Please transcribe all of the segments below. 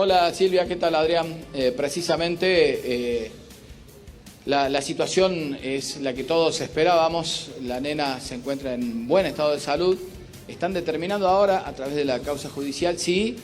Hola Silvia, ¿qué tal Adrián? La situación es la que todos esperábamos. La nena se encuentra en buen estado de salud. Están determinando ahora, a través de la causa judicial, si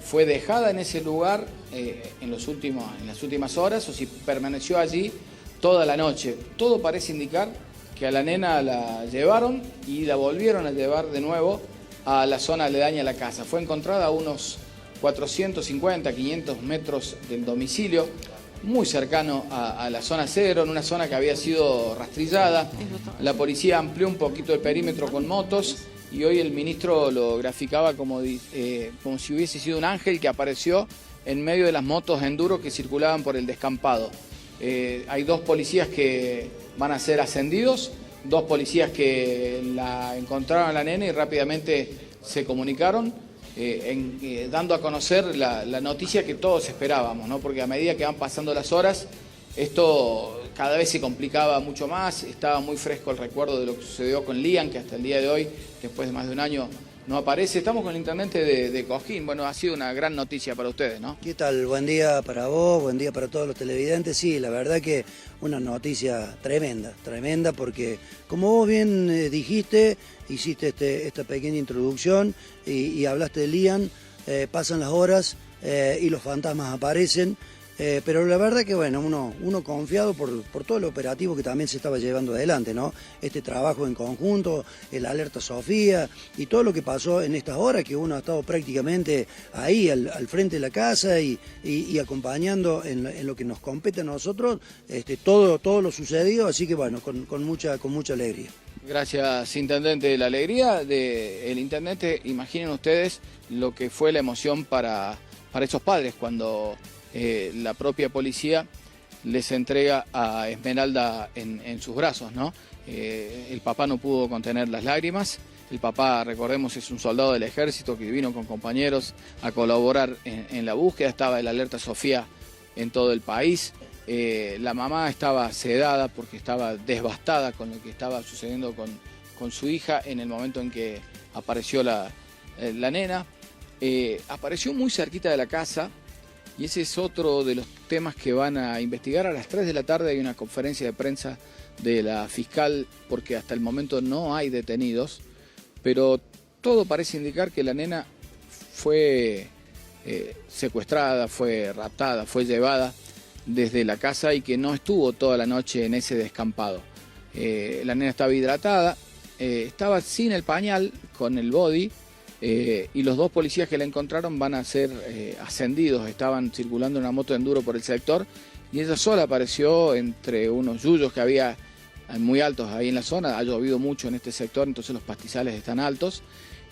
fue dejada en ese lugar en las últimas horas o si permaneció allí toda la noche. Todo parece indicar que a la nena la llevaron y la volvieron a llevar de nuevo a la zona aledaña a la casa. Fue encontrada a unos 450, 500 metros del domicilio, muy cercano a la zona cero, en una zona que había sido rastrillada. La policía amplió un poquito el perímetro con motos y hoy el ministro lo graficaba como si hubiese sido un ángel que apareció en medio de las motos enduro que circulaban por el descampado. Hay 2 policías que van a ser ascendidos, 2 policías que la encontraron a la nena y rápidamente se comunicaron, dando a conocer la noticia que todos esperábamos, ¿no? Porque a medida que van pasando las horas, esto cada vez se complicaba mucho más. Estaba muy fresco el recuerdo de lo que sucedió con Lian, que hasta el día de hoy, después de más de un año, no aparece. Estamos con el intendente de Cosquín. Bueno, ha sido una gran noticia para ustedes, ¿no? ¿Qué tal? Buen día para vos, buen día para todos los televidentes. Sí, la verdad que una noticia tremenda, porque como vos bien dijiste, hiciste esta pequeña introducción y hablaste de Lian, pasan las horas y los fantasmas aparecen. Pero la verdad que bueno, uno confiado por todo el operativo que también se estaba llevando adelante, ¿no? Este trabajo en conjunto, el alerta Sofía y todo lo que pasó en estas horas, que uno ha estado prácticamente ahí al frente de la casa y acompañando en lo que nos compete a nosotros, todo lo sucedido, así que bueno, con mucha alegría. Gracias, intendente. La alegría del intendente, imaginen ustedes lo que fue la emoción para esos padres cuando la propia policía les entrega a Esmeralda en sus brazos, ¿no? El papá no pudo contener las lágrimas. El papá, recordemos, es un soldado del ejército que vino con compañeros a colaborar en la búsqueda. Estaba el alerta Sofía en todo el país. La mamá estaba sedada porque estaba devastada con lo que estaba sucediendo con su hija en el momento en que apareció la nena. Apareció muy cerquita de la casa. Y ese es otro de los temas que van a investigar. A las 3 de la tarde hay una conferencia de prensa de la fiscal, porque hasta el momento no hay detenidos, pero todo parece indicar que la nena fue secuestrada, fue raptada, fue llevada desde la casa y que no estuvo toda la noche en ese descampado. La nena estaba hidratada, estaba sin el pañal, con el body. Y los 2 policías que la encontraron van a ser ascendidos. Estaban circulando en una moto de enduro por el sector y ella sola apareció entre unos yuyos que había muy altos ahí en la zona. Ha llovido mucho en este sector, entonces los pastizales están altos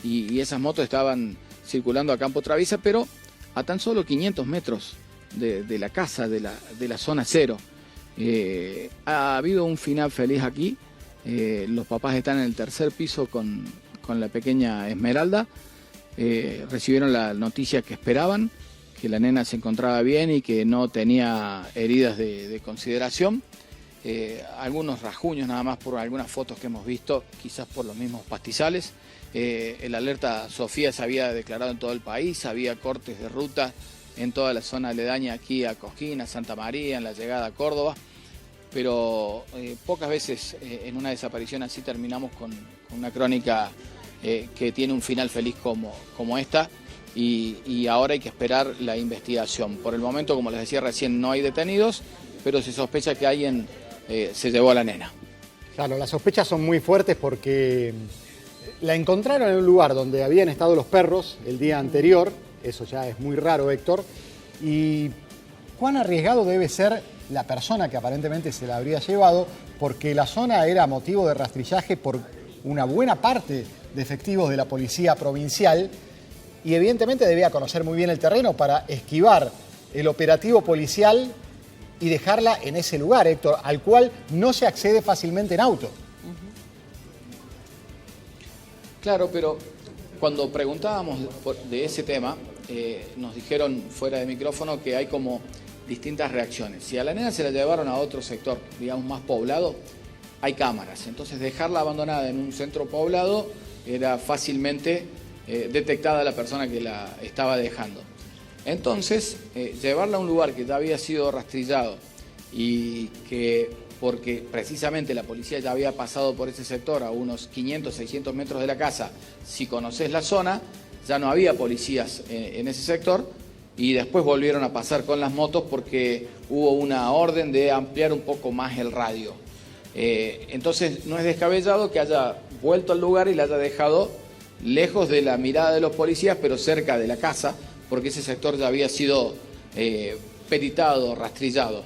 y esas motos estaban circulando a campo traviesa, pero a tan solo 500 metros de la casa, de la zona cero. Ha habido un final feliz aquí. Los papás están en el 3er piso con la pequeña Esmeralda. Recibieron la noticia que esperaban, que la nena se encontraba bien y que no tenía heridas de consideración. Algunos rasguños nada más por algunas fotos que hemos visto, quizás por los mismos pastizales. El alerta Sofía se había declarado en todo el país, había cortes de ruta en toda la zona aledaña aquí a Cosquín, a Santa María, en la llegada a Córdoba. Pero pocas veces en una desaparición así terminamos con una crónica que tiene un final feliz como esta, y ahora hay que esperar la investigación. Por el momento, como les decía recién, no hay detenidos, pero se sospecha que alguien se llevó a la nena. Claro, las sospechas son muy fuertes porque la encontraron en un lugar donde habían estado los perros el día anterior. Eso ya es muy raro, Héctor. ¿Y cuán arriesgado debe ser la persona que aparentemente se la habría llevado? Porque la zona era motivo de rastrillaje por una buena parte de efectivos de la policía provincial y evidentemente debía conocer muy bien el terreno para esquivar el operativo policial y dejarla en ese lugar, Héctor, al cual no se accede fácilmente en auto. Claro, pero cuando preguntábamos de ese tema, nos dijeron fuera de micrófono que hay como distintas reacciones. Si a la nena se la llevaron a otro sector, digamos, más poblado, hay cámaras. Entonces dejarla abandonada en un centro poblado era fácilmente detectada la persona que la estaba dejando. Entonces, llevarla a un lugar que ya había sido rastrillado y que, porque precisamente la policía ya había pasado por ese sector a unos 500, 600 metros de la casa, si conoces la zona, ya no había policías en ese sector y después volvieron a pasar con las motos porque hubo una orden de ampliar un poco más el radio. Entonces no es descabellado que haya vuelto al lugar y la haya dejado lejos de la mirada de los policías, pero cerca de la casa, porque ese sector ya había sido peritado, rastrillado.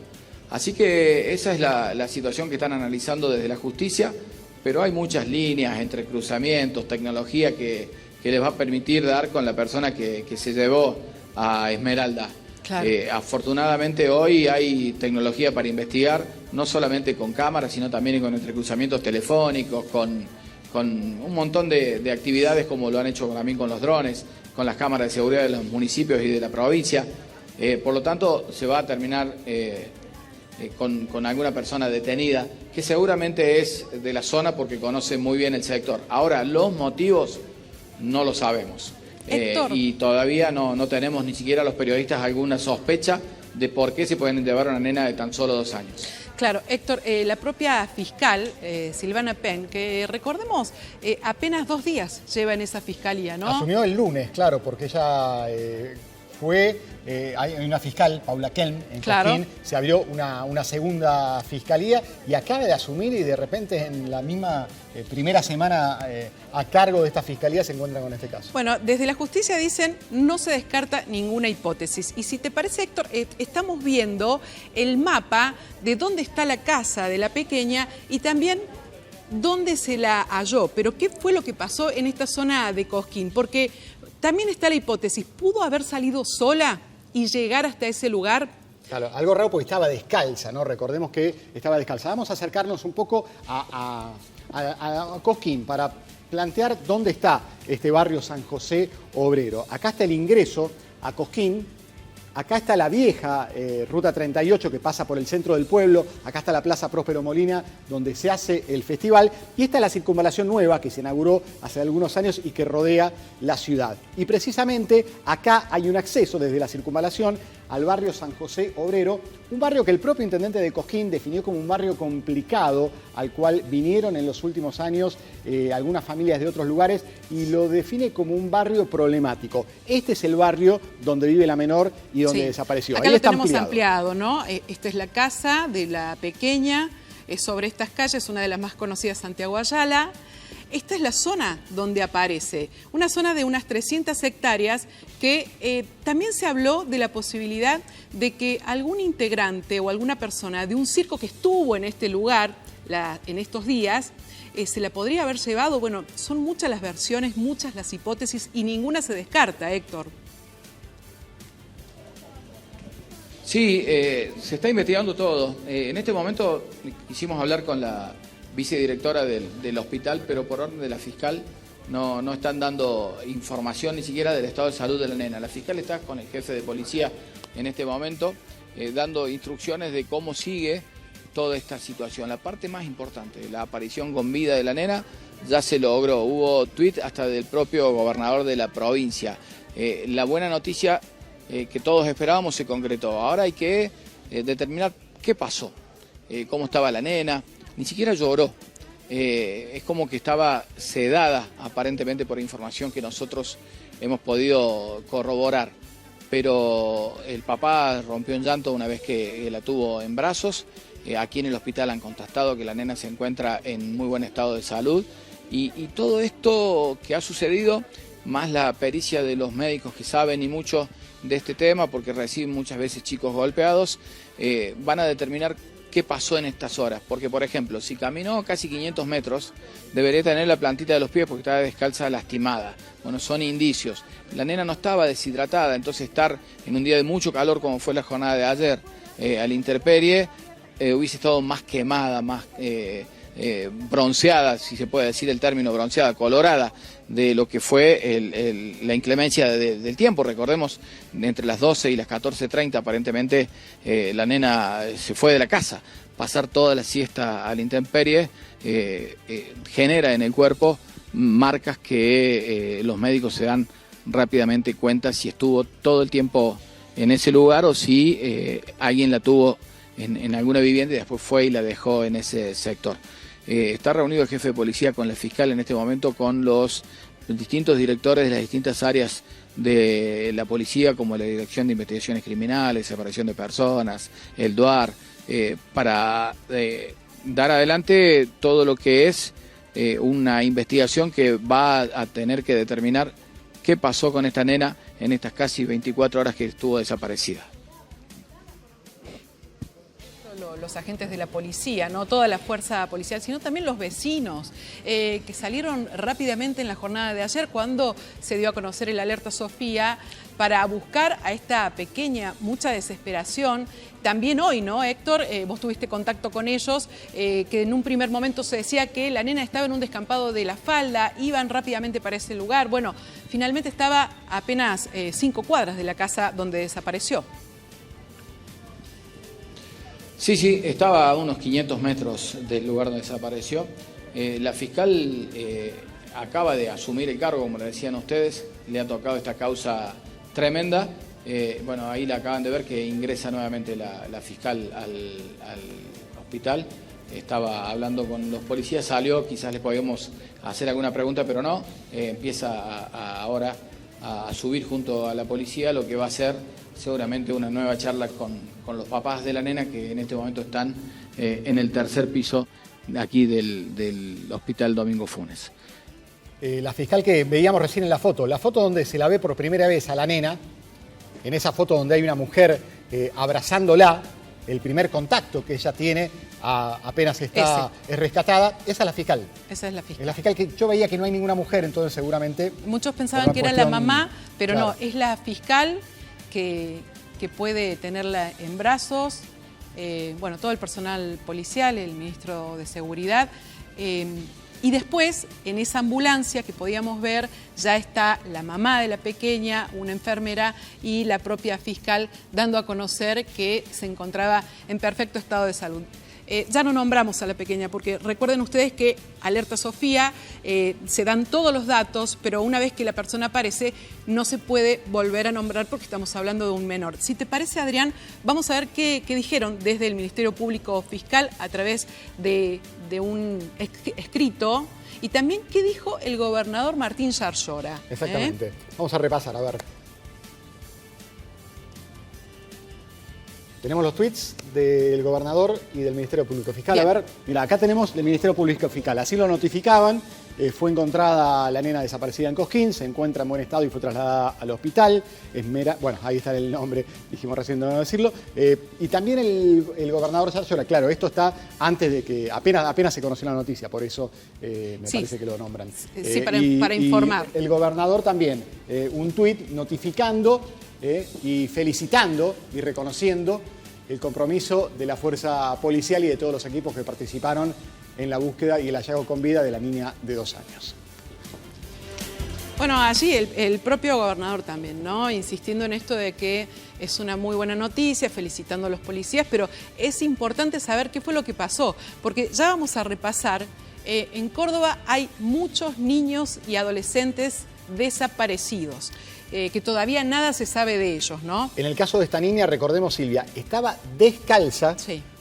Así que esa es la situación que están analizando desde la justicia, pero hay muchas líneas entre cruzamientos, tecnología que les va a permitir dar con la persona que se llevó a Esmeralda. Claro. Afortunadamente hoy hay tecnología para investigar, no solamente con cámaras, sino también con entrecruzamientos telefónicos, con un montón de actividades como lo han hecho también con los drones, con las cámaras de seguridad de los municipios y de la provincia. Por lo tanto, se va a terminar con alguna persona detenida, que seguramente es de la zona porque conoce muy bien el sector. Ahora, los motivos no lo sabemos. Y todavía no tenemos ni siquiera los periodistas alguna sospecha de por qué se pueden llevar a una nena de tan solo 2 años. Claro, Héctor, la propia fiscal, Silvana Penn, que recordemos, apenas 2 días lleva en esa fiscalía, ¿no? Asumió el lunes, claro, porque ella hay una fiscal, Paula Kelm, en Cosquín, se abrió una segunda fiscalía y acaba de asumir y de repente en la misma primera semana a cargo de esta fiscalía se encuentra con este caso. Bueno, desde la justicia dicen no se descarta ninguna hipótesis. Y si te parece, Héctor, estamos viendo el mapa de dónde está la casa de la pequeña y también dónde se la halló. Pero ¿qué fue lo que pasó en esta zona de Cosquín? Porque también está la hipótesis, ¿pudo haber salido sola y llegar hasta ese lugar? Claro, algo raro porque estaba descalza, ¿no? Recordemos que estaba descalza. Vamos a acercarnos un poco a Cosquín para plantear dónde está este barrio San José Obrero. Acá está el ingreso a Cosquín. Acá está la vieja Ruta 38 que pasa por el centro del pueblo. Acá está la Plaza Próspero Molina donde se hace el festival. Y esta es la circunvalación nueva que se inauguró hace algunos años y que rodea la ciudad. Y precisamente acá hay un acceso desde la circunvalación al barrio San José Obrero, un barrio que el propio intendente de Cosquín definió como un barrio complicado, al cual vinieron en los últimos años algunas familias de otros lugares y lo define como un barrio problemático. Este es el barrio donde vive la menor y donde desapareció. Acá lo tenemos ampliado, ¿no? Esta es la casa de la pequeña, sobre estas calles, una de las más conocidas, Santiago Ayala. Esta es la zona donde aparece, una zona de unas 300 hectáreas que también se habló de la posibilidad de que algún integrante o alguna persona de un circo que estuvo en este lugar en estos días, se la podría haber llevado. Bueno, son muchas las versiones, muchas las hipótesis y ninguna se descarta, Héctor. Sí, se está investigando todo. En este momento quisimos hablar con la vicedirectora del hospital, pero por orden de la fiscal no están dando información ni siquiera del estado de salud de la nena. La fiscal está con el jefe de policía en este momento, dando instrucciones de cómo sigue toda esta situación. La parte más importante, la aparición con vida de la nena, ya se logró. Hubo tuit hasta del propio gobernador de la provincia. La buena noticia que todos esperábamos se concretó. Ahora hay que determinar qué pasó, cómo estaba la nena. Ni siquiera lloró, es como que estaba sedada aparentemente por información que nosotros hemos podido corroborar. Pero el papá rompió en llanto una vez que la tuvo en brazos. Aquí en el hospital han contactado que la nena se encuentra en muy buen estado de salud. Y todo esto que ha sucedido, más la pericia de los médicos que saben y mucho de este tema, porque reciben muchas veces chicos golpeados, van a determinar qué pasó en estas horas. Porque, por ejemplo, si caminó casi 500 metros, debería tener la plantita de los pies porque estaba descalza lastimada. Bueno, son indicios. La nena no estaba deshidratada, entonces estar en un día de mucho calor como fue la jornada de ayer, a la intemperie, hubiese estado más quemada, más bronceada, si se puede decir el término bronceada, colorada, de lo que fue la inclemencia del tiempo. Recordemos, entre las 12 y las 14:30 aparentemente la nena se fue de la casa. Pasar toda la siesta a la intemperie genera en el cuerpo marcas que los médicos se dan rápidamente cuenta si estuvo todo el tiempo en ese lugar o si alguien la tuvo en alguna vivienda y después fue y la dejó en ese sector. Está reunido el jefe de policía con la fiscal en este momento, con los distintos directores de las distintas áreas de la policía, como la Dirección de Investigaciones Criminales, Separación de Personas, el DUAR, para dar adelante todo lo que es una investigación que va a tener que determinar qué pasó con esta nena en estas casi 24 horas que estuvo desaparecida. Los agentes de la policía, no toda la fuerza policial, sino también los vecinos que salieron rápidamente en la jornada de ayer cuando se dio a conocer el alerta Sofía para buscar a esta pequeña, mucha desesperación. También hoy, ¿no, Héctor? Vos tuviste contacto con ellos, que en un primer momento se decía que la nena estaba en un descampado de La Falda, iban rápidamente para ese lugar. Bueno, finalmente estaba a apenas 5 cuadras de la casa donde desapareció. Sí, estaba a unos 500 metros del lugar donde desapareció. La fiscal acaba de asumir el cargo, como le decían ustedes, le ha tocado esta causa tremenda. Bueno, ahí la acaban de ver que ingresa nuevamente la fiscal al hospital. Estaba hablando con los policías, salió, quizás les podíamos hacer alguna pregunta, pero no. Empieza ahora a subir junto a la policía, lo que va a ser seguramente una nueva charla con los papás de la nena, que en este momento están en el tercer piso aquí del Hospital Domingo Funes. La fiscal que veíamos recién en la foto donde se la ve por primera vez a la nena, en esa foto donde hay una mujer abrazándola, el primer contacto que ella tiene apenas es rescatada, esa es la fiscal. Esa es la fiscal. Es la fiscal que yo veía que no hay ninguna mujer, entonces seguramente... Muchos pensaban que era la mamá, pero claro, no, es la fiscal que puede tenerla en brazos, bueno, todo el personal policial, el ministro de Seguridad, y después, en esa ambulancia que podíamos ver, ya está la mamá de la pequeña, una enfermera y la propia fiscal dando a conocer que se encontraba en perfecto estado de salud. Ya no nombramos a la pequeña porque recuerden ustedes que alerta Sofía, se dan todos los datos, pero una vez que la persona aparece no se puede volver a nombrar porque estamos hablando de un menor. Si te parece, Adrián, vamos a ver qué dijeron desde el Ministerio Público Fiscal a través de un escrito y también qué dijo el gobernador Martín Yarlora. Exactamente. Vamos a repasar, a ver. Tenemos los tweets del gobernador y del Ministerio Público Fiscal. Bien. A ver, mira, acá tenemos el Ministerio Público Fiscal. Así lo notificaban. Fue encontrada la nena desaparecida en Cosquín, se encuentra en buen estado y fue trasladada al hospital. Bueno, ahí está el nombre, dijimos recién de no decirlo. Y también el gobernador Yarlora, claro, esto está antes de que, apenas se conoció la noticia, por eso me parece que lo nombran. Sí, para informar. Y el gobernador también, un tuit notificando y felicitando y reconociendo el compromiso de la fuerza policial y de todos los equipos que participaron en la búsqueda y el hallazgo con vida de la niña de 2 años. Bueno, allí el propio gobernador también, ¿no? Insistiendo en esto de que es una muy buena noticia, felicitando a los policías, pero es importante saber qué fue lo que pasó, porque ya vamos a repasar, en Córdoba hay muchos niños y adolescentes desaparecidos. Que todavía nada se sabe de ellos, ¿no? En el caso de esta niña, recordemos, Silvia, estaba descalza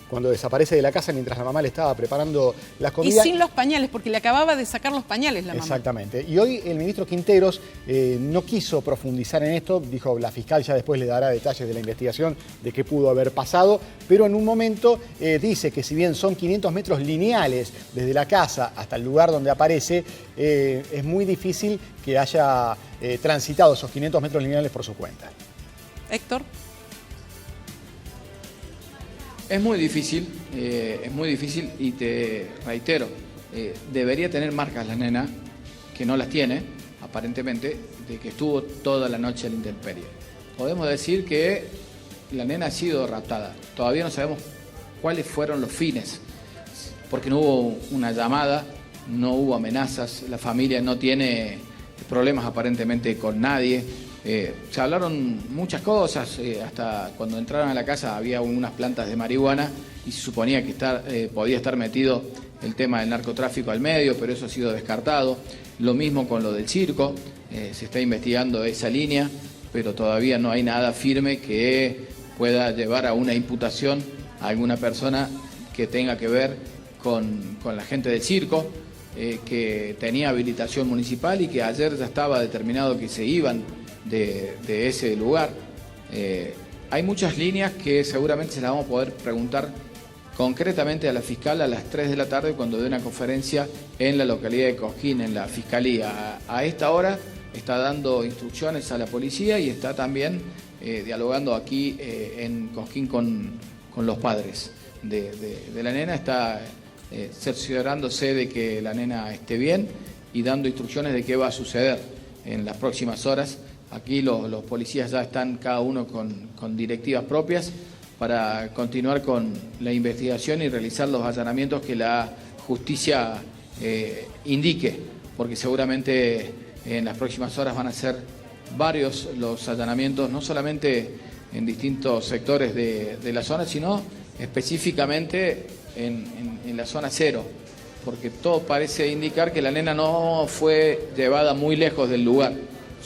cuando desaparece de la casa mientras la mamá le estaba preparando las comidas. Y sin los pañales, porque le acababa de sacar los pañales la mamá. Exactamente. Y hoy el ministro Quinteros no quiso profundizar en esto, dijo la fiscal ya después le dará detalles de la investigación de qué pudo haber pasado, pero en un momento dice que si bien son 500 metros lineales desde la casa hasta el lugar donde aparece, es muy difícil que haya transitado esos 500 metros lineales por su cuenta. Héctor. Es muy difícil y te reitero, debería tener marcas la nena, que no las tiene, aparentemente, de que estuvo toda la noche a la intemperie. Podemos decir que la nena ha sido raptada, todavía no sabemos cuáles fueron los fines, porque no hubo una llamada, no hubo amenazas, la familia no tiene problemas aparentemente con nadie. Se hablaron muchas cosas, hasta cuando entraron a la casa había unas plantas de marihuana y se suponía que podía estar metido el tema del narcotráfico al medio, pero eso ha sido descartado. Lo mismo con lo del circo. se está investigando esa línea, pero todavía no hay nada firme que pueda llevar a una imputación a alguna persona que tenga que ver con la gente del circo, que tenía habilitación municipal y que ayer ya estaba determinado que se iban de ese lugar. Hay muchas líneas que seguramente se las vamos a poder preguntar concretamente a la fiscal a las 3 de la tarde cuando dé una conferencia en la localidad de Cosquín, en la fiscalía. A esta hora está dando instrucciones a la policía y está también dialogando aquí en Cosquín con los padres de la nena. Está cerciorándose de que la nena esté bien y dando instrucciones de qué va a suceder en las próximas horas. Aquí los policías ya están cada uno con directivas propias para continuar con la investigación y realizar los allanamientos que la justicia indique, porque seguramente en las próximas horas van a ser varios los allanamientos, no solamente en distintos sectores de la zona, sino específicamente en la zona cero, porque todo parece indicar que la nena no fue llevada muy lejos del lugar,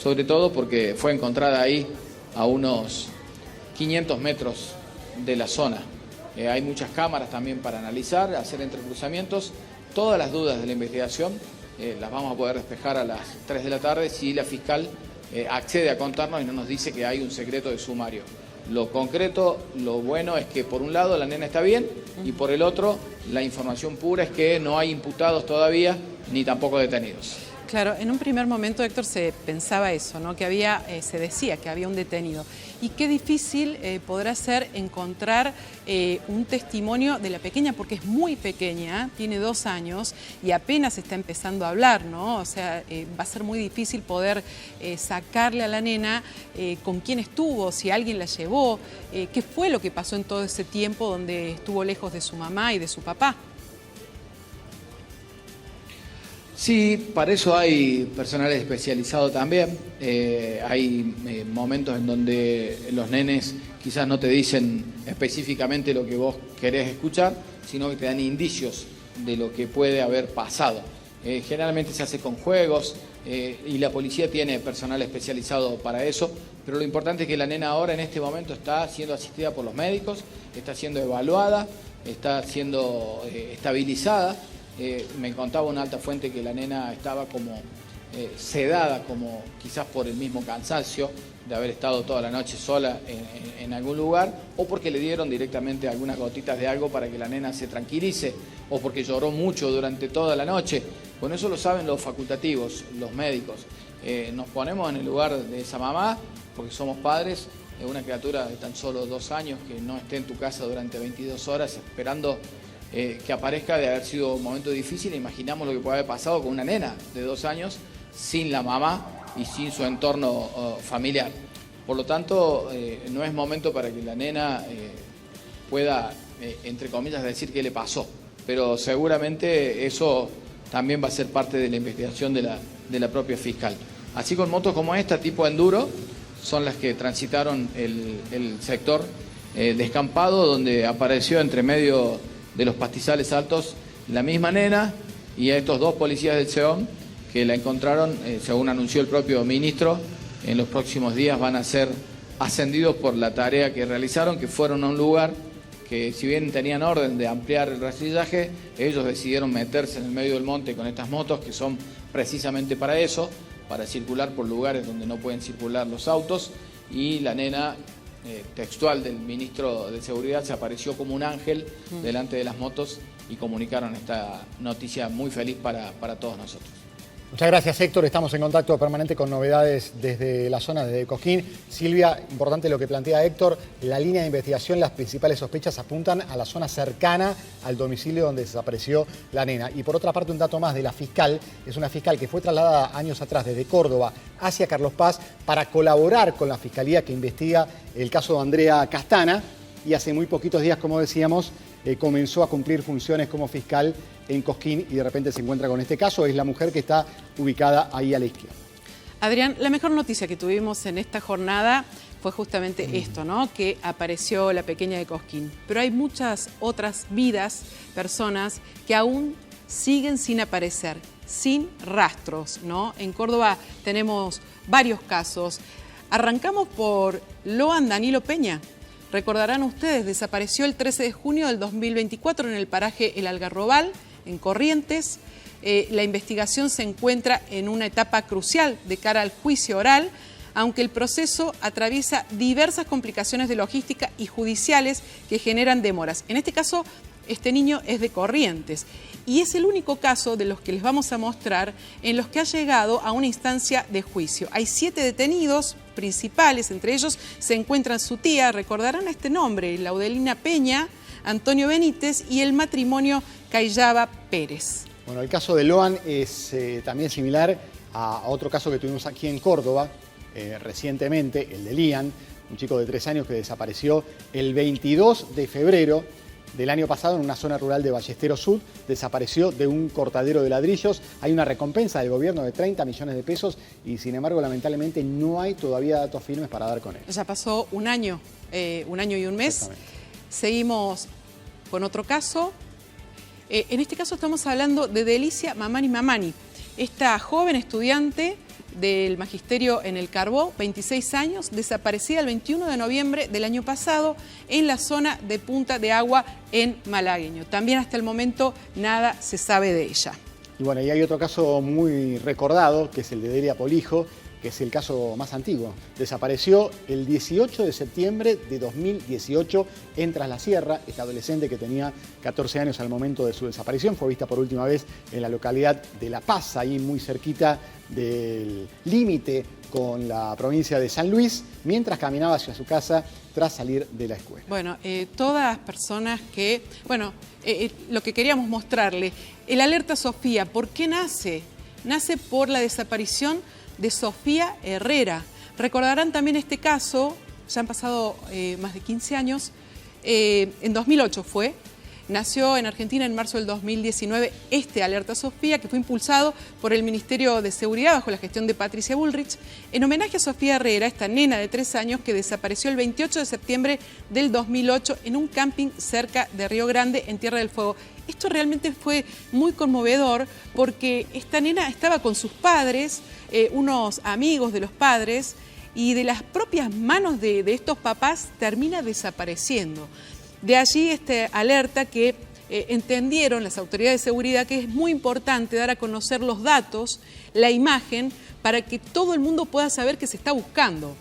sobre todo porque fue encontrada ahí a unos 500 metros de la zona. Hay muchas cámaras también para analizar, hacer entrecruzamientos. Todas las dudas de la investigación las vamos a poder despejar a las 3 de la tarde si la fiscal accede a contarnos y no nos dice que hay un secreto de sumario. Lo concreto, lo bueno es que por un lado la nena está bien y por el otro la información pura es que no hay imputados todavía ni tampoco detenidos. Claro, en un primer momento, Héctor, se pensaba eso, ¿no? Que había, se decía que había un detenido. Y qué difícil podrá ser encontrar un testimonio de la pequeña, porque es muy pequeña, tiene 2 años y apenas está empezando a hablar, ¿no? O sea, va a ser muy difícil poder sacarle a la nena con quién estuvo, si alguien la llevó, qué fue lo que pasó en todo ese tiempo donde estuvo lejos de su mamá y de su papá. Sí, para eso hay personal especializado también. Hay momentos en donde los nenes quizás no te dicen específicamente lo que vos querés escuchar, sino que te dan indicios de lo que puede haber pasado. Generalmente se hace con juegos y la policía tiene personal especializado para eso, pero lo importante es que la nena ahora en este momento está siendo asistida por los médicos, está siendo evaluada, está siendo estabilizada. Me contaba una alta fuente que la nena estaba como sedada, como quizás por el mismo cansancio de haber estado toda la noche sola en algún lugar, o porque le dieron directamente algunas gotitas de algo para que la nena se tranquilice, o porque lloró mucho durante toda la noche. Bueno, eso lo saben los facultativos, los médicos. Nos ponemos en el lugar de esa mamá, porque somos padres, una criatura de tan solo 2 años que no esté en tu casa durante 22 horas esperando que aparezca, de haber sido un momento difícil. Imaginamos lo que puede haber pasado con una nena de 2 años sin la mamá y sin su entorno familiar. Por lo tanto, no es momento para que la nena pueda, entre comillas, decir qué le pasó, pero seguramente eso también va a ser parte de la investigación de la propia fiscal. Así con motos como esta, tipo enduro, son las que transitaron el sector descampado, donde apareció entre medio de los pastizales altos la misma nena y a estos 2 policías del SEOM que la encontraron, según anunció el propio ministro, en los próximos días van a ser ascendidos por la tarea que realizaron, que fueron a un lugar que, si bien tenían orden de ampliar el rastrillaje, ellos decidieron meterse en el medio del monte con estas motos que son precisamente para eso, para circular por lugares donde no pueden circular los autos, y la nena, textual del ministro de Seguridad, se apareció como un ángel delante de las motos y comunicaron esta noticia muy feliz para todos nosotros. Muchas gracias, Héctor. Estamos en contacto permanente con novedades desde la zona de Cosquín. Silvia, importante lo que plantea Héctor, la línea de investigación, las principales sospechas apuntan a la zona cercana al domicilio donde desapareció la nena. Y por otra parte, un dato más de la fiscal, es una fiscal que fue trasladada años atrás desde Córdoba hacia Carlos Paz para colaborar con la fiscalía que investiga el caso de Andrea Castana, y hace muy poquitos días, como decíamos, comenzó a cumplir funciones como fiscal en Cosquín y de repente se encuentra con este caso. Es la mujer que está ubicada ahí a la izquierda. Adrián, la mejor noticia que tuvimos en esta jornada fue justamente esto, ¿no? Que apareció la pequeña de Cosquín. Pero hay muchas otras vidas, personas que aún siguen sin aparecer. sin rastros, ¿no? En Córdoba tenemos varios casos. Arrancamos por Loan Danilo Peña. Recordarán ustedes, desapareció el 13 de junio del 2024 en el paraje El Algarrobal, en Corrientes. La investigación se encuentra en una etapa crucial de cara al juicio oral, aunque el proceso atraviesa diversas complicaciones de logística y judiciales que generan demoras. En este caso, este niño es de Corrientes y es el único caso de los que les vamos a mostrar en los que ha llegado a una instancia de juicio. Hay 7 detenidos principales, entre ellos se encuentran su tía, recordarán este nombre, Laudelina Peña, Antonio Benítez y el matrimonio Cayaba Pérez. Bueno, el caso de Loan es también similar a otro caso que tuvimos aquí en Córdoba recientemente, el de Lian, un chico de 3 años que desapareció el 22 de febrero del año pasado en una zona rural de Ballesteros Sud, desapareció de un cortadero de ladrillos. Hay una recompensa del gobierno de 30 millones de pesos y sin embargo lamentablemente no hay todavía datos firmes para dar con él. Ya pasó un año y un mes. Seguimos con otro caso. En este caso estamos hablando de Delicia Mamani Mamani, esta joven estudiante del magisterio en el Carbó, 26 años, desaparecida el 21 de noviembre del año pasado en la zona de Punta de Agua en Malagueño. También hasta el momento nada se sabe de ella. Y bueno, y hay otro caso muy recordado, que es el de Delia Polijo, que es el caso más antiguo. Desapareció el 18 de septiembre de 2018 en Tras la Sierra. Esta adolescente que tenía 14 años al momento de su desaparición fue vista por última vez en la localidad de La Paz, ahí muy cerquita del límite con la provincia de San Luis, mientras caminaba hacia su casa tras salir de la escuela. Bueno, todas las personas que... Bueno, lo que queríamos mostrarle, el Alerta Sofía, ¿por qué nace? Nace por la desaparición de Sofía Herrera. Recordarán también este caso, ya han pasado más de 15 años, en 2008 fue, nació en Argentina en marzo del 2019 este Alerta Sofía, que fue impulsado por el Ministerio de Seguridad bajo la gestión de Patricia Bullrich, en homenaje a Sofía Herrera, esta nena de 3 años que desapareció el 28 de septiembre del 2008 en un camping cerca de Río Grande, en Tierra del Fuego. Esto realmente fue muy conmovedor porque esta nena estaba con sus padres, unos amigos de los padres, y de las propias manos de estos papás termina desapareciendo. De allí este alerta que entendieron las autoridades de seguridad que es muy importante dar a conocer los datos, la imagen, para que todo el mundo pueda saber que se está buscando.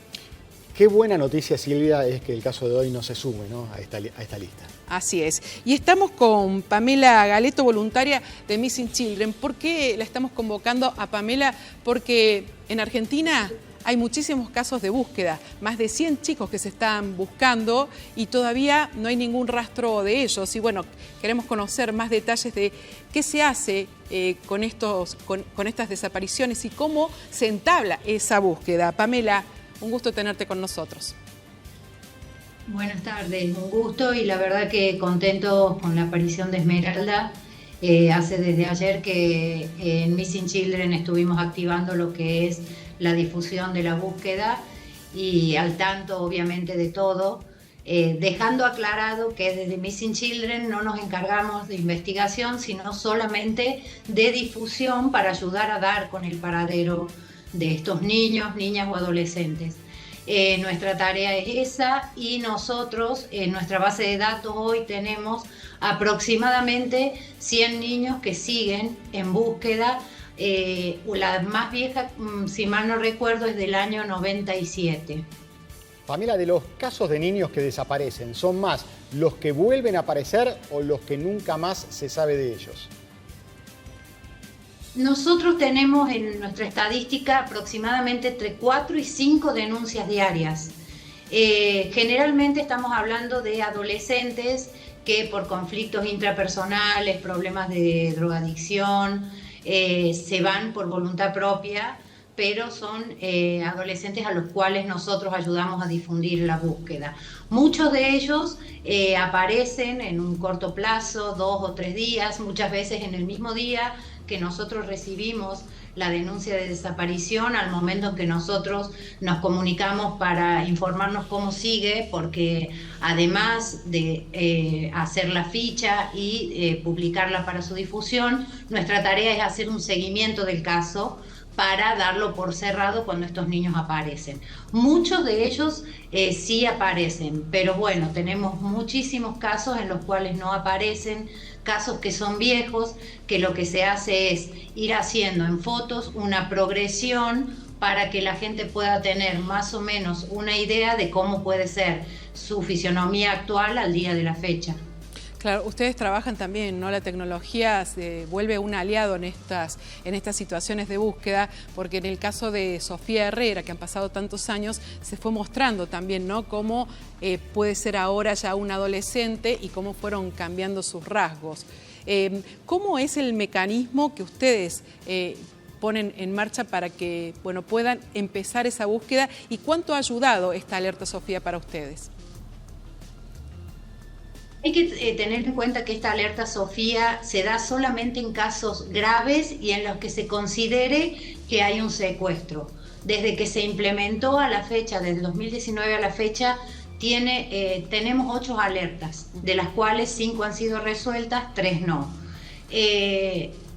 Qué buena noticia, Silvia, es que el caso de hoy no se sume, ¿no?, a esta lista. Así es. Y estamos con Pamela Galeto, voluntaria de Missing Children. ¿Por qué la estamos convocando a Pamela? Porque en Argentina hay muchísimos casos de búsqueda, más de 100 chicos que se están buscando y todavía no hay ningún rastro de ellos. Y bueno, queremos conocer más detalles de qué se hace con estas desapariciones y cómo se entabla esa búsqueda. Pamela, un gusto tenerte con nosotros. Buenas tardes, un gusto y la verdad que contento con la aparición de Esmeralda. Hace desde ayer que en Missing Children estuvimos activando lo que es la difusión de la búsqueda y al tanto obviamente de todo, dejando aclarado que desde Missing Children no nos encargamos de investigación, sino solamente de difusión para ayudar a dar con el paradero de estos niños, niñas o adolescentes. Nuestra tarea es esa y nosotros en nuestra base de datos hoy tenemos aproximadamente 100 niños que siguen en búsqueda. La más vieja, si mal no recuerdo, es del año 97. Pamela, de los casos de niños que desaparecen, ¿son más los que vuelven a aparecer o los que nunca más se sabe de ellos? Nosotros tenemos en nuestra estadística aproximadamente entre 4 y 5 denuncias diarias. Generalmente estamos hablando de adolescentes que por conflictos intrapersonales, problemas de drogadicción, se van por voluntad propia, pero son adolescentes a los cuales nosotros ayudamos a difundir la búsqueda. Muchos de ellos aparecen en un corto plazo, 2 o 3 días, muchas veces en el mismo día que nosotros recibimos la denuncia de desaparición al momento en que nosotros nos comunicamos para informarnos cómo sigue, porque además de hacer la ficha y publicarla para su difusión, nuestra tarea es hacer un seguimiento del caso para darlo por cerrado cuando estos niños aparecen. Muchos de ellos sí aparecen, pero bueno, tenemos muchísimos casos en los cuales no aparecen, casos que son viejos, que lo que se hace es ir haciendo en fotos una progresión para que la gente pueda tener más o menos una idea de cómo puede ser su fisionomía actual al día de la fecha. Claro, ustedes trabajan también, ¿no? La tecnología se vuelve un aliado en estas situaciones de búsqueda, porque en el caso de Sofía Herrera, que han pasado tantos años, se fue mostrando también, ¿no? Cómo puede ser ahora ya un adolescente y cómo fueron cambiando sus rasgos. ¿Cómo es el mecanismo que ustedes ponen en marcha para que, bueno, puedan empezar esa búsqueda, y cuánto ha ayudado esta alerta Sofía para ustedes? Hay que tener en cuenta que esta alerta Sofía se da solamente en casos graves y en los que se considere que hay un secuestro. Desde que se implementó a la fecha, desde 2019 a la fecha, tenemos 8 alertas, de las cuales 5 han sido resueltas, 3 no.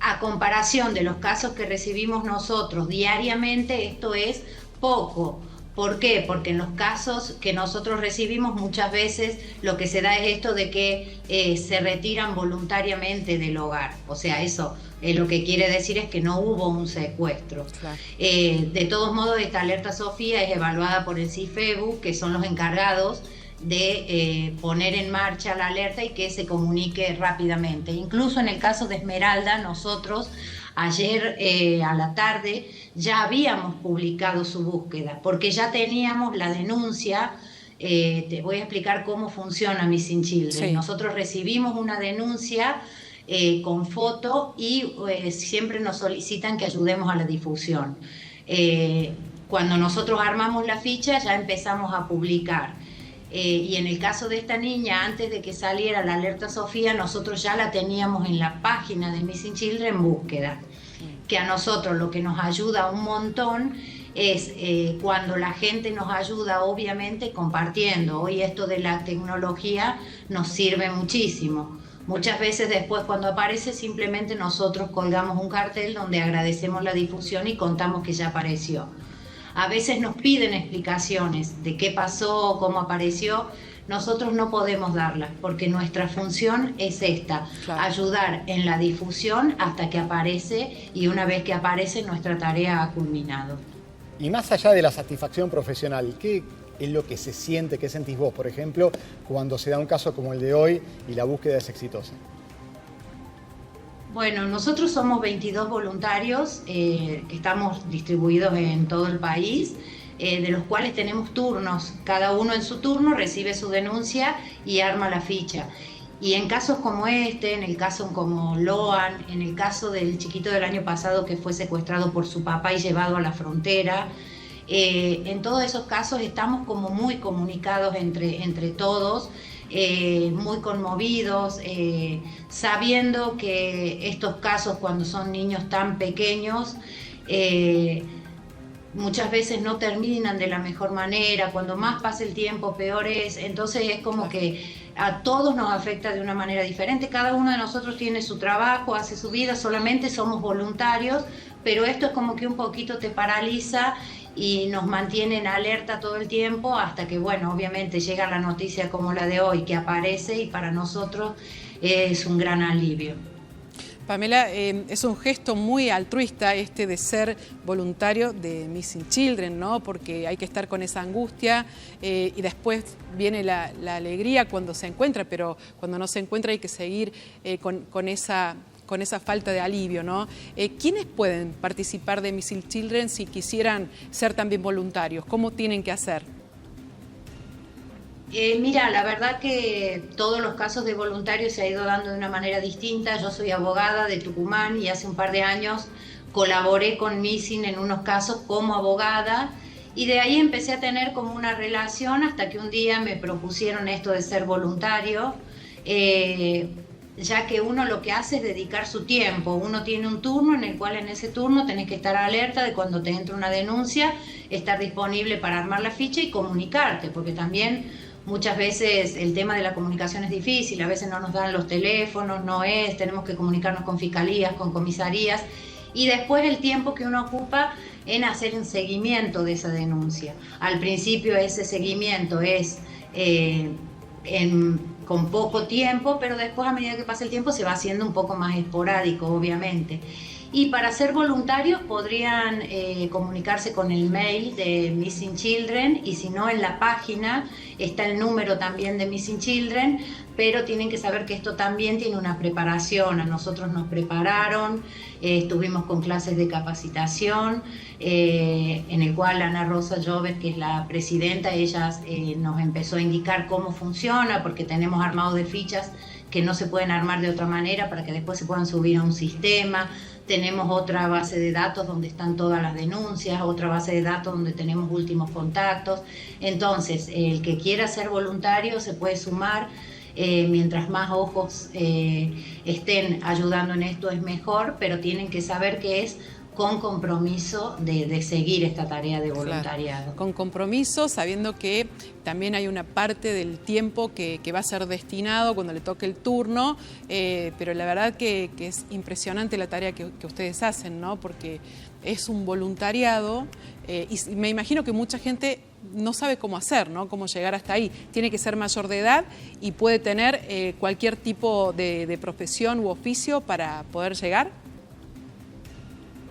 A comparación de los casos que recibimos nosotros diariamente, esto es poco. ¿Por qué? Porque en los casos que nosotros recibimos muchas veces lo que se da es esto de que se retiran voluntariamente del hogar. O sea, eso lo que quiere decir es que no hubo un secuestro. Claro. De todos modos, esta alerta Sofía es evaluada por el CIFEBU, que son los encargados de poner en marcha la alerta y que se comunique rápidamente. Incluso en el caso de Esmeralda, nosotros ayer a la tarde ya habíamos publicado su búsqueda, porque ya teníamos la denuncia. Te voy a explicar cómo funciona Missing Children. Sí. Nosotros recibimos una denuncia con foto y siempre nos solicitan que ayudemos a la difusión. Cuando nosotros armamos la ficha ya empezamos a publicar. Y en el caso de esta niña, antes de que saliera la alerta Sofía, nosotros ya la teníamos en la página de Missing Children en búsqueda. Que a nosotros lo que nos ayuda un montón es cuando la gente nos ayuda, obviamente, compartiendo. Hoy esto de la tecnología nos sirve muchísimo. Muchas veces después, cuando aparece, simplemente nosotros colgamos un cartel donde agradecemos la difusión y contamos que ya apareció. A veces nos piden explicaciones de qué pasó, cómo apareció. Nosotros no podemos darlas porque nuestra función es esta, claro, ayudar en la difusión hasta que aparece, y una vez que aparece nuestra tarea ha culminado. Y más allá de la satisfacción profesional, ¿qué es lo que se siente, qué sentís vos, por ejemplo, cuando se da un caso como el de hoy y la búsqueda es exitosa? Bueno, nosotros somos 22 voluntarios que estamos distribuidos en todo el país, de los cuales tenemos turnos. Cada uno en su turno recibe su denuncia y arma la ficha. Y en casos como este, en el caso como Loan, en el caso del chiquito del año pasado que fue secuestrado por su papá y llevado a la frontera, en todos esos casos estamos como muy comunicados entre todos, muy conmovidos, sabiendo que estos casos, cuando son niños tan pequeños, muchas veces no terminan de la mejor manera. Cuando más pasa el tiempo, peor es. Entonces es como que a todos nos afecta de una manera diferente. Cada uno de nosotros tiene su trabajo, hace su vida, solamente somos voluntarios, pero esto es como que un poquito te paraliza y nos mantiene en alerta todo el tiempo hasta que, bueno, obviamente llega la noticia como la de hoy, que aparece, y para nosotros es un gran alivio. Pamela, es un gesto muy altruista este de ser voluntario de Missing Children, ¿no? Porque hay que estar con esa angustia y después viene la alegría cuando se encuentra, pero cuando no se encuentra hay que seguir con esa falta de alivio, ¿no? ¿Quiénes pueden participar de Missing Children si quisieran ser también voluntarios? ¿Cómo tienen que hacer? Mira, la verdad que todos los casos de voluntarios se ha ido dando de una manera distinta. Yo soy abogada de Tucumán y hace un par de años colaboré con Missing en unos casos como abogada, y de ahí empecé a tener como una relación hasta que un día me propusieron esto de ser voluntario. ya que uno lo que hace es dedicar su tiempo. Uno tiene un turno en el cual en ese turno tenés que estar alerta de cuando te entra una denuncia, estar disponible para armar la ficha y comunicarte, porque también muchas veces el tema de la comunicación es difícil, a veces no nos dan los teléfonos, tenemos que comunicarnos con fiscalías, con comisarías, y después el tiempo que uno ocupa en hacer un seguimiento de esa denuncia. Al principio ese seguimiento es con poco tiempo, pero después a medida que pasa el tiempo se va haciendo un poco más esporádico, obviamente. Y para ser voluntarios podrían comunicarse con el mail de Missing Children, y si no, en la página está el número también de Missing Children, pero tienen que saber que esto también tiene una preparación. A nosotros nos prepararon, estuvimos con clases de capacitación, en el cual Ana Rosa Llobet, que es la presidenta, ella nos empezó a indicar cómo funciona, porque tenemos armado de fichas que no se pueden armar de otra manera para que después se puedan subir a un sistema. Tenemos otra base de datos donde están todas las denuncias, otra base de datos donde tenemos últimos contactos. Entonces, el que quiera ser voluntario se puede sumar. Mientras más ojos estén ayudando en esto es mejor, pero tienen que saber que es con compromiso de seguir esta tarea de voluntariado. Claro, con compromiso, sabiendo que también hay una parte del tiempo que va a ser destinado cuando le toque el turno, pero la verdad que es impresionante la tarea que ustedes hacen, ¿no? Porque es un voluntariado y me imagino que mucha gente no sabe cómo hacer, ¿no? Cómo llegar hasta ahí. Tiene que ser mayor de edad y puede tener cualquier tipo de profesión u oficio para poder llegar.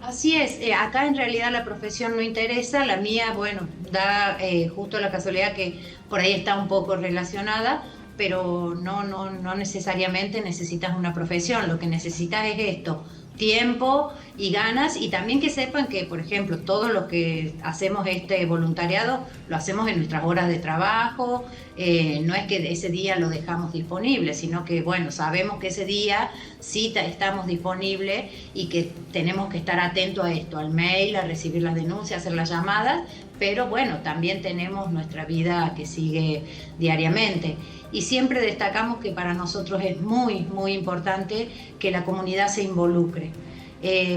Así es, acá en realidad la profesión no interesa, la mía, bueno, da justo la casualidad que por ahí está un poco relacionada, pero no necesariamente necesitas una profesión, lo que necesitas es esto, tiempo y ganas, y también que sepan que, por ejemplo, todo lo que hacemos este voluntariado lo hacemos en nuestras horas de trabajo, no es que ese día lo dejamos disponible, sino que, bueno, sabemos que ese día sí estamos disponibles y que tenemos que estar atentos a esto, al mail, a recibir las denuncias, hacer las llamadas, pero bueno, también tenemos nuestra vida que sigue diariamente. Y siempre destacamos que para nosotros es muy, muy importante que la comunidad se involucre,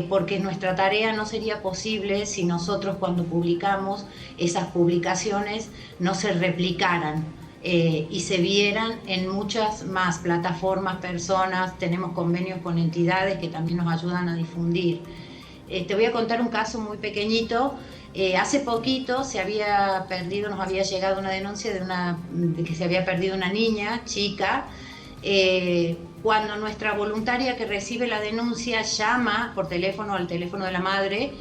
porque nuestra tarea no sería posible si nosotros cuando publicamos esas publicaciones no se replicaran y se vieran en muchas más plataformas, personas. Tenemos convenios con entidades que también nos ayudan a difundir. Te voy a contar un caso muy pequeñito. Hace poquito nos había llegado una denuncia de que se había perdido una niña, chica. Cuando nuestra voluntaria que recibe la denuncia llama por teléfono al teléfono de la madre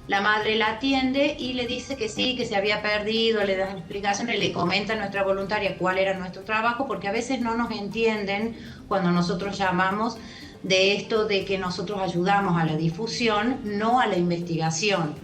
la atiende y le dice que sí, que se había perdido, le da explicaciones, le comenta a nuestra voluntaria cuál era nuestro trabajo, porque a veces no nos entienden cuando nosotros llamamos de esto de que nosotros ayudamos a la difusión, no a la investigación.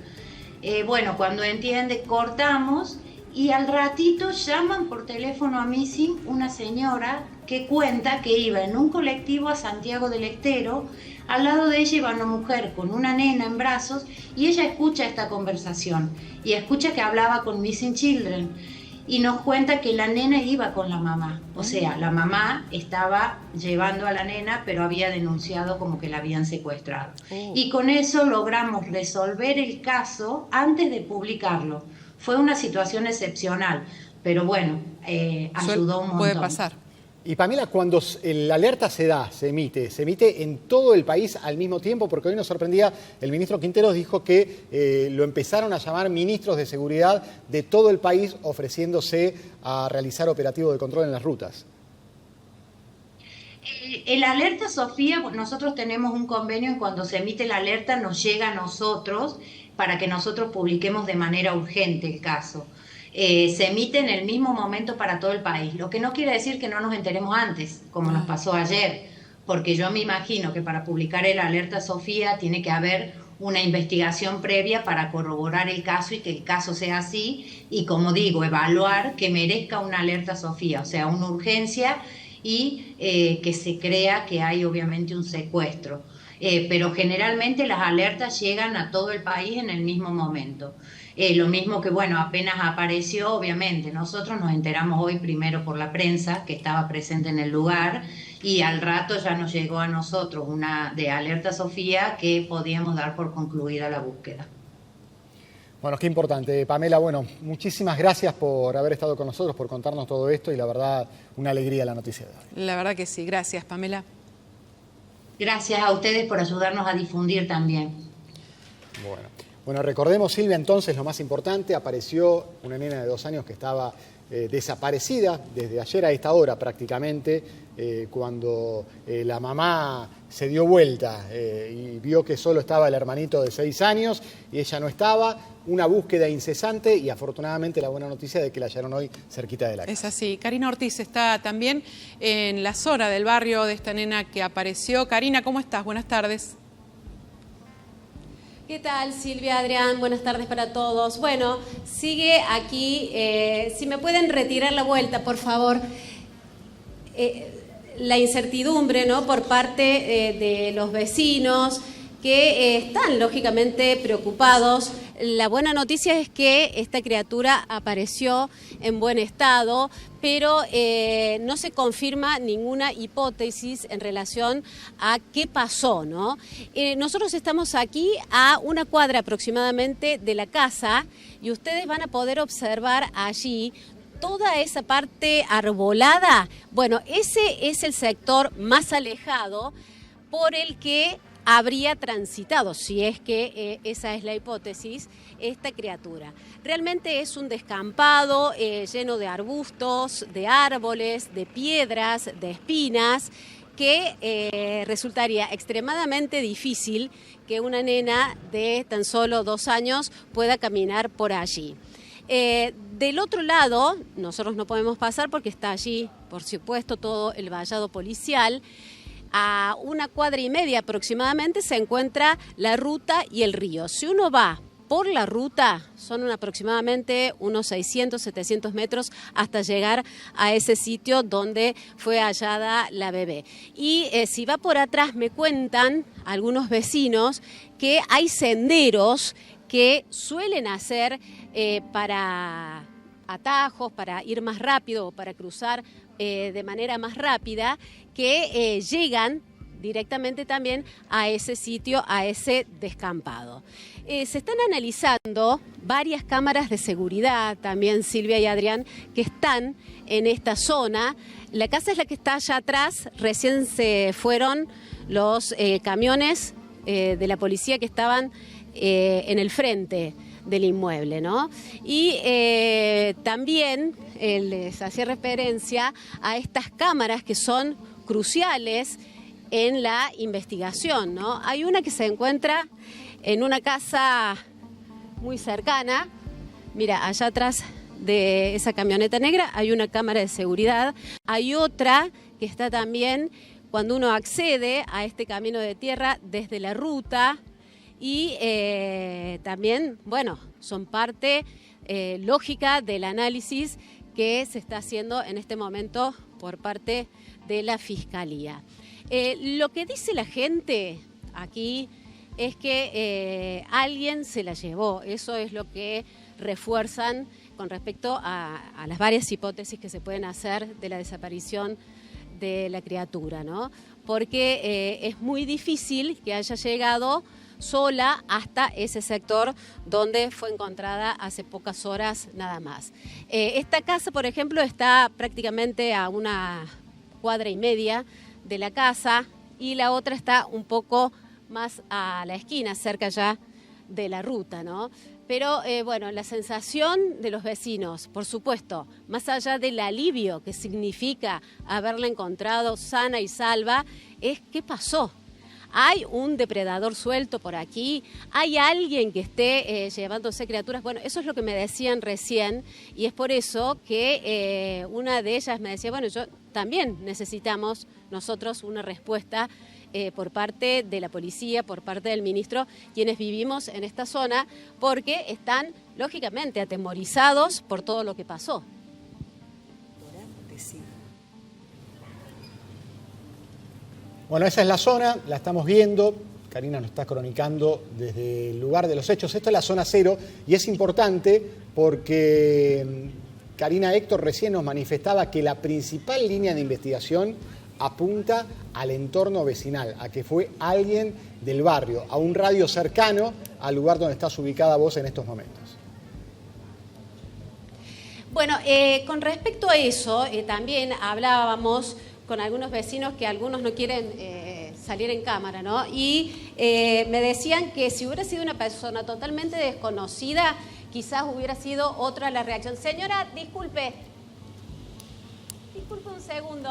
Bueno, cuando entiende, cortamos y al ratito llaman por teléfono a Missing una señora que cuenta que iba en un colectivo a Santiago del Estero, al lado de ella iba una mujer con una nena en brazos y ella escucha esta conversación y escucha que hablaba con Missing Children y nos cuenta que la nena iba con la mamá, o sea, la mamá estaba llevando a la nena pero había denunciado como que la habían secuestrado. Y con eso logramos resolver el caso antes de publicarlo. Fue una situación excepcional, pero bueno, ayudó un montón. Puede pasar. Y Pamela, cuando la alerta se emite en todo el país al mismo tiempo, porque hoy nos sorprendía, el ministro Quinteros dijo que lo empezaron a llamar ministros de seguridad de todo el país ofreciéndose a realizar operativos de control en las rutas. El alerta Sofía, nosotros tenemos un convenio en cuando se emite la alerta nos llega a nosotros para que nosotros publiquemos de manera urgente el caso. Se emite en el mismo momento para todo el país, lo que no quiere decir que no nos enteremos antes, como nos pasó ayer, porque yo me imagino que para publicar el alerta Sofía tiene que haber una investigación previa para corroborar el caso y que el caso sea así, y como digo, evaluar que merezca una alerta Sofía, o sea, una urgencia y que se crea que hay obviamente un secuestro. Pero generalmente las alertas llegan a todo el país en el mismo momento. Lo mismo que, bueno, apenas apareció, obviamente, nosotros nos enteramos hoy primero por la prensa, que estaba presente en el lugar, y al rato ya nos llegó a nosotros una de Alerta Sofía que podíamos dar por concluida la búsqueda. Bueno, qué importante. Pamela, bueno, muchísimas gracias por haber estado con nosotros, por contarnos todo esto y la verdad, una alegría la noticia de hoy. La verdad que sí. Gracias, Pamela. Gracias a ustedes por ayudarnos a difundir también. Bueno, recordemos, Silvia, entonces lo más importante, apareció una nena de 2 años que estaba desaparecida desde ayer a esta hora prácticamente, cuando la mamá se dio vuelta y vio que solo estaba el hermanito de 6 años y ella no estaba. Una búsqueda incesante y afortunadamente la buena noticia de que la hallaron hoy cerquita de la casa. Es así. Karina Ortiz está también en la zona del barrio de esta nena que apareció. Karina, ¿cómo estás? Buenas tardes. ¿Qué tal, Silvia, Adrián? Buenas tardes para todos. Bueno, sigue aquí, si me pueden retirar la vuelta, por favor. La incertidumbre, ¿no?, por parte de los vecinos que están lógicamente preocupados. La buena noticia es que esta criatura apareció en buen estado, pero no se confirma ninguna hipótesis en relación a qué pasó, ¿no? Nosotros estamos aquí a 1 cuadra aproximadamente de la casa y ustedes van a poder observar allí toda esa parte arbolada. Bueno, ese es el sector más alejado por el que habría transitado, si es que esa es la hipótesis, esta criatura. Realmente es un descampado lleno de arbustos, de árboles, de piedras, de espinas, que resultaría extremadamente difícil que una nena de tan solo 2 años pueda caminar por allí. Del otro lado, nosotros no podemos pasar porque está allí, por supuesto, todo el vallado policial. A 1 cuadra y media aproximadamente se encuentra la ruta y el río. Si uno va por la ruta, son aproximadamente unos 600, 700 metros hasta llegar a ese sitio donde fue hallada la bebé. Y si va por atrás, me cuentan algunos vecinos que hay senderos que suelen hacer para atajos, para ir más rápido o para cruzar de manera más rápida, que llegan directamente también a ese sitio, a ese descampado. Se están analizando varias cámaras de seguridad también, Silvia y Adrián, que están en esta zona. La casa es la que está allá atrás, recién se fueron los camiones de la policía que estaban en el frente del inmueble, ¿no? Y también les hacía referencia a estas cámaras que son cruciales en la investigación, ¿no? Hay una que se encuentra en una casa muy cercana. Mira, allá atrás de esa camioneta negra hay una cámara de seguridad. Hay otra que está también cuando uno accede a este camino de tierra desde la ruta. Y también, bueno, son parte lógica del análisis que se está haciendo en este momento por parte de la Fiscalía. Lo que dice la gente aquí es que alguien se la llevó. Eso es lo que refuerzan con respecto a las varias hipótesis que se pueden hacer de la desaparición de la criatura, ¿no? Porque es muy difícil que haya llegado sola hasta ese sector donde fue encontrada hace pocas horas nada más. Esta casa, por ejemplo, está prácticamente a 1 cuadra y media de la casa y la otra está un poco más a la esquina, cerca ya de la ruta, ¿no? Pero bueno, la sensación de los vecinos, por supuesto, más allá del alivio que significa haberla encontrado sana y salva, es ¿qué pasó? ¿Hay un depredador suelto por aquí? ¿Hay alguien que esté llevándose criaturas? Bueno, eso es lo que me decían recién y es por eso que una de ellas me decía, bueno, yo también necesitamos nosotros una respuesta por parte de la policía, por parte del ministro, quienes vivimos en esta zona, porque están lógicamente atemorizados por todo lo que pasó. Bueno, esa es la zona, la estamos viendo. Karina nos está cronicando desde el lugar de los hechos. Esta es la zona 0 y es importante porque Karina, Héctor recién nos manifestaba que la principal línea de investigación apunta al entorno vecinal, a que fue alguien del barrio, a un radio cercano al lugar donde estás ubicada vos en estos momentos. Bueno, con respecto a eso, también hablábamos con algunos vecinos que algunos no quieren salir en cámara, ¿no? Y me decían que si hubiera sido una persona totalmente desconocida, quizás hubiera sido otra la reacción. Señora, disculpe un segundo,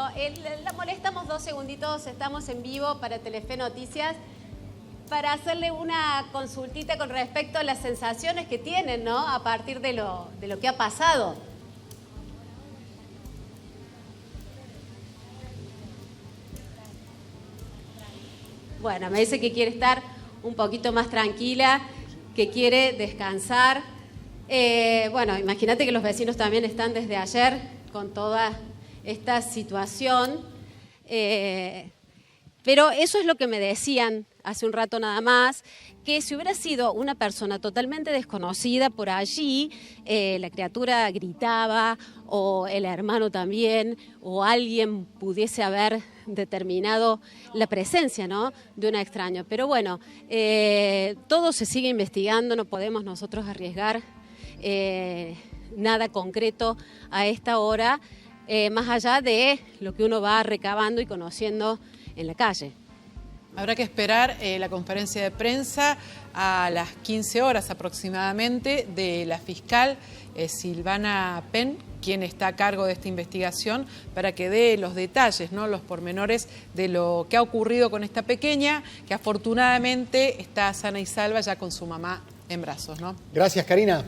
la molestamos 2 segunditos, estamos en vivo para Telefe Noticias, para hacerle una consultita con respecto a las sensaciones que tienen, ¿no? A partir de lo que ha pasado. Bueno, me dice que quiere estar un poquito más tranquila, que quiere descansar. Bueno, imagínate que los vecinos también están desde ayer con toda esta situación. Pero eso es lo que me decían hace un rato nada más, que si hubiera sido una persona totalmente desconocida por allí, la criatura gritaba, o el hermano también, o alguien pudiese haber determinado la presencia, ¿no?, de un extraño. Pero bueno, todo se sigue investigando, no podemos nosotros arriesgar nada concreto a esta hora, más allá de lo que uno va recabando y conociendo en la calle. Habrá que esperar la conferencia de prensa a las 15 horas aproximadamente de la fiscal Silvana Penn, quien está a cargo de esta investigación, para que dé los detalles, ¿no?, los pormenores de lo que ha ocurrido con esta pequeña, que afortunadamente está sana y salva ya con su mamá en brazos, ¿no? Gracias, Karina.